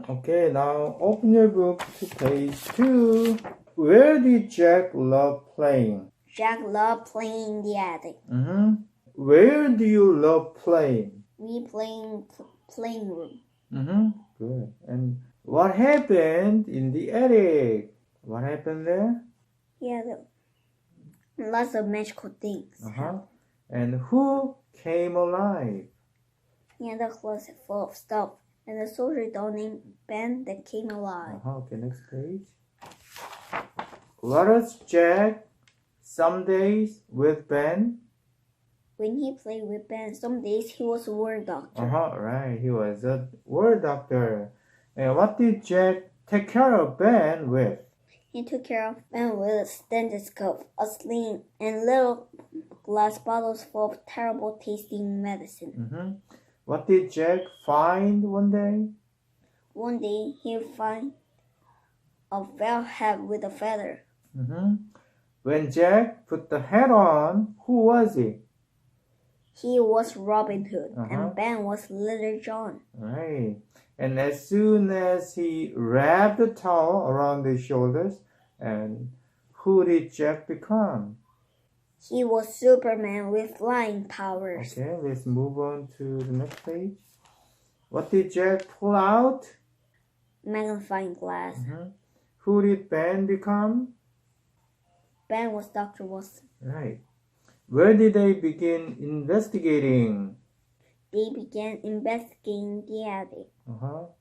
Okay, now open your book to page 2. Where did Jack love playing? Jack loved playing in the attic. Where do you love playing? We play in playing room. Good. And what happened in the attic? What happened there? He had lots of magical things. And who came alive? He had a closet full of stuff, and a soldier doll named Ben that came alive. Okay, next page. What does Jack some days with Ben? When he played with Ben, some days he was a word doctor. Right. He was a word doctor. And what did Jack take care of Ben with? He took care of Ben with a stethoscope, a sling, and little glass bottles full of terrible tasting medicine. What did Jack find one day? One day he found a felt hat with a feather. When Jack put the hat on, who was he? He was Robin Hood, and Ben was Little John. Right. And as soon as he wrapped the towel around his shoulders, and who did Jack become? He was Superman with flying powers. Okay, let's move on to the next page. What did Jack pull out? Magnifying glass. Who did Ben become? Ben was Dr. Watson. Right. Where did they begin investigating? They began investigating the attic.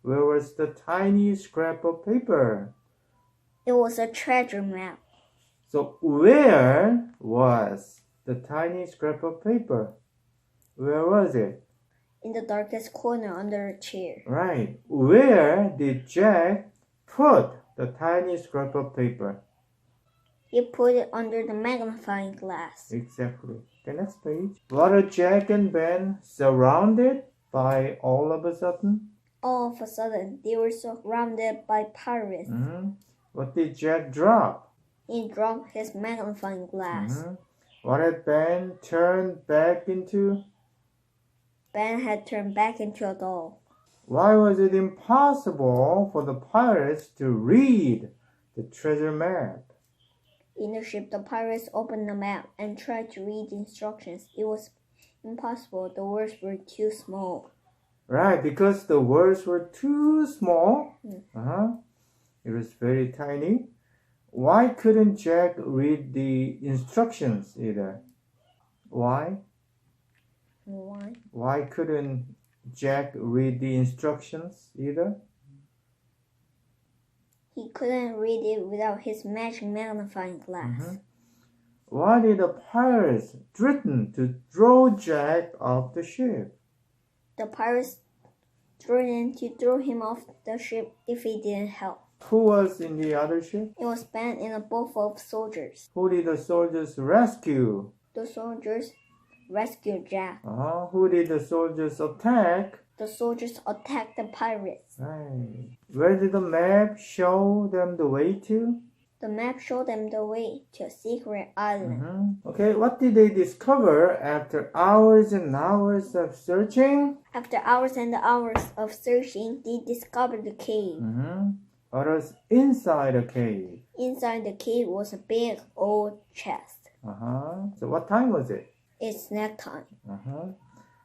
Where was the tiny scrap of paper? It was a treasure map. So where was the tiny scrap of paper? Where was it? In the darkest corner under a chair. Right. Where did Jack put the tiny scrap of paper? He put it under the magnifying glass. Exactly. The next page. What are Jack and Ben surrounded by all of a sudden? All of a sudden, they were surrounded by pirates. What did Jack drop? He dropped his magnifying glass. What had Ben turned back into? Ben had turned back into a doll. Why was it impossible for the pirates to read the treasure map? In the ship, the pirates opened the map and tried to read the instructions. It was impossible. The words were too small. Right, because the words were too small. It was very tiny. Why couldn't Jack read the instructions either? Why? Why? Why couldn't Jack read the instructions either? He couldn't read it without his magic magnifying glass. Why did the pirates threaten to throw Jack off the ship? The pirates threatened to throw him off the ship if he didn't help. Who was in the other ship? It was Ben in a boat full of soldiers. Who did the soldiers rescue? The soldiers rescued Jack. Who did the soldiers attack? The soldiers attacked the pirates. Right. Where did the map show them the way to? The map showed them the way to a secret island. Okay, what did they discover after hours and hours of searching? After hours and hours of searching, they discovered the cave. What was inside the cave? Inside the cave was a big old chest. So what time was it? It's snack time.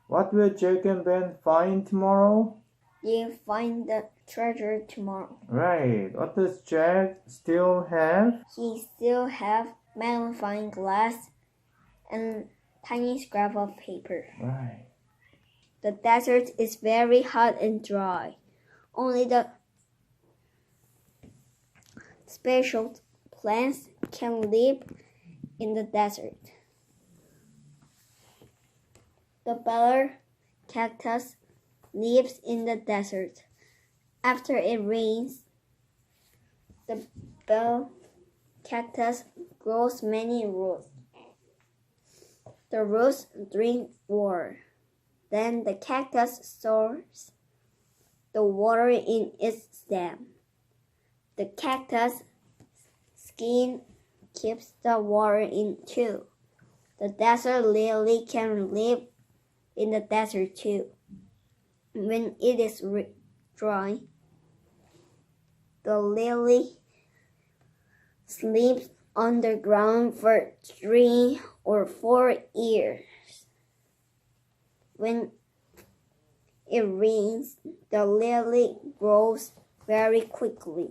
What will Jack and Ben find tomorrow? They'll find the treasure tomorrow. Right. What does Jack still have? He still have magnifying glass and tiny scrap of paper. Right. The desert is very hot and dry. Only the special plants can live in the desert. The bell cactus lives in the desert. After it rains, the bell cactus grows many roots. The roots drink water. Then the cactus stores the water in its stem. The cactus skin keeps the water in too. The desert lily can live in the desert too. When it is dry, the lily sleeps underground for 3 or 4 years. When it rains, the lily grows very quickly.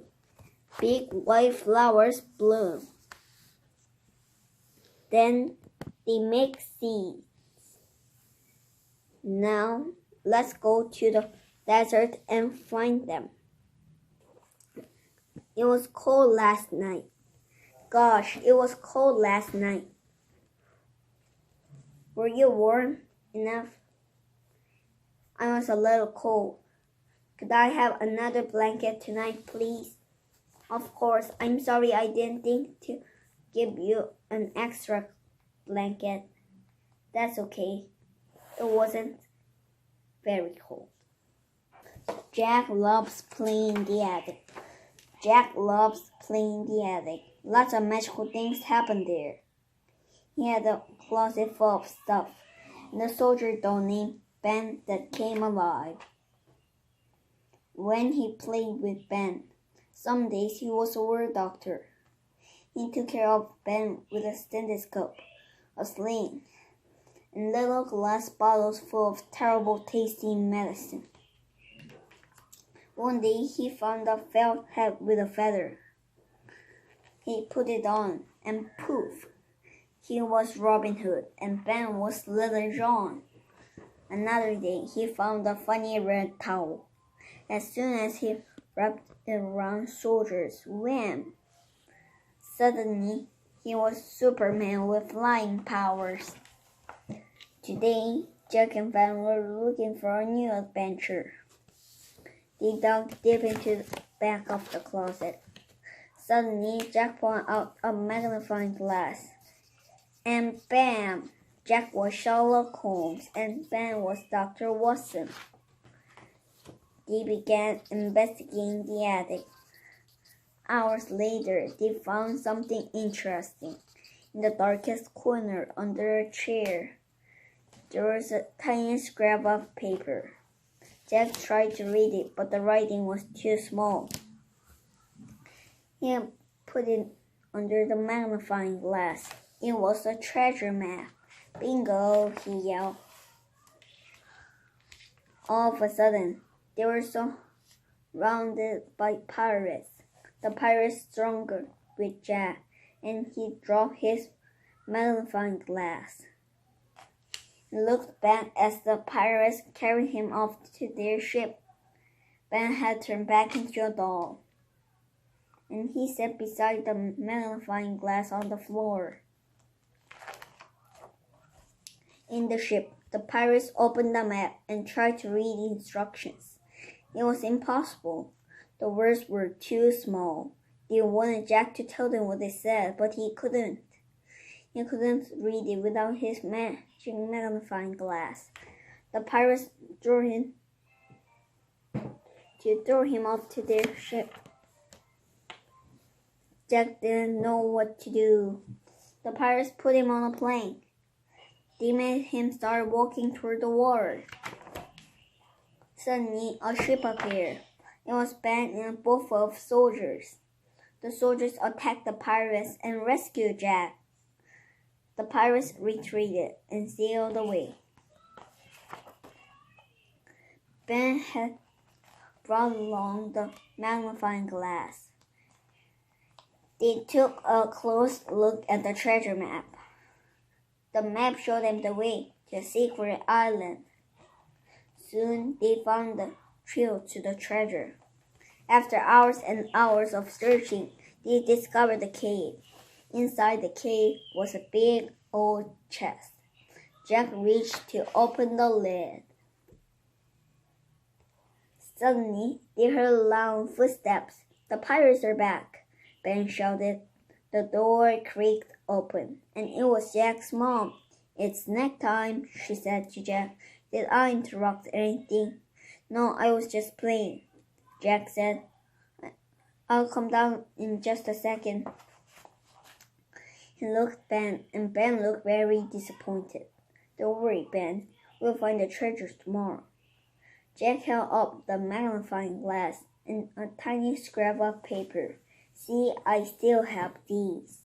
Big white flowers bloom. Then they make seeds. Now let's go to the desert and find them. It was cold last night. Gosh, it was cold last night. Were you warm enough? I was a little cold. Could I have another blanket tonight, please? Of course. I'm sorry I didn't think to give you an extra blanket. That's okay. It wasn't very cold. Jack loves playing in the attic. Jack loves playing in the attic. Lots of magical things happen there. He had a closet full of stuff, and a soldier doll named Ben that came alive. When he played with Ben, some days he was a war doctor. He took care of Ben with a stethoscope, a sling, and little glass bottles full of terrible tasting medicine. One day he found a felt hat with a feather. He put it on, and poof! He was Robin Hood, and Ben was Little John. Another day he found a funny red towel. As soon as he wrapped it around soldiers, wham! Suddenly he was Superman with flying powers. Today, Jack and Ben were looking for a new adventure. They dug deep into the back of the closet. Suddenly, Jack pulled out a magnifying glass. And bam! Jack was Sherlock Holmes and Ben was Dr. Watson. They began investigating the attic. Hours later, they found something interesting. In the darkest corner under a chair, there was a tiny scrap of paper. Jack tried to read it, but the writing was too small. He put it under the magnifying glass. It was a treasure map. Bingo, he yelled. All of a sudden, they were surrounded by pirates. The pirates stronger with Jack, and he dropped his magnifying glass. He looked back as the pirates carried him off to their ship. Ben had turned back into a doll, and he sat beside the magnifying glass on the floor. In the ship, the pirates opened the map and tried to read the instructions. It was impossible. The words were too small. They wanted Jack to tell them what they said, but he couldn't. He couldn't read it without his magic magnifying glass. The pirates threw him off to their ship. Jack didn't know what to do. The pirates put him on a plane. They made him start walking toward the water. Suddenly, a ship appeared. It was Ben and a boat full of soldiers. The soldiers attacked the pirates and rescued Jack. The pirates retreated and sailed away. Ben had brought along the magnifying glass. They took a close look at the treasure map. The map showed them the way to a secret island. Soon they found the trail to the treasure. After hours and hours of searching, they discovered the cave. Inside the cave was a big old chest. Jack reached to open the lid. Suddenly, they heard loud footsteps. The pirates are back, Ben shouted. The door creaked open, and it was Jack's mom. It's snack time, she said to Jack. Did I interrupt anything? No, I was just playing, Jack said. I'll come down in just a second. He looked at Ben, and Ben looked very disappointed. Don't worry, Ben. We'll find the treasures tomorrow. Jack held up the magnifying glass, and a tiny scrap of paper. See, I still have these.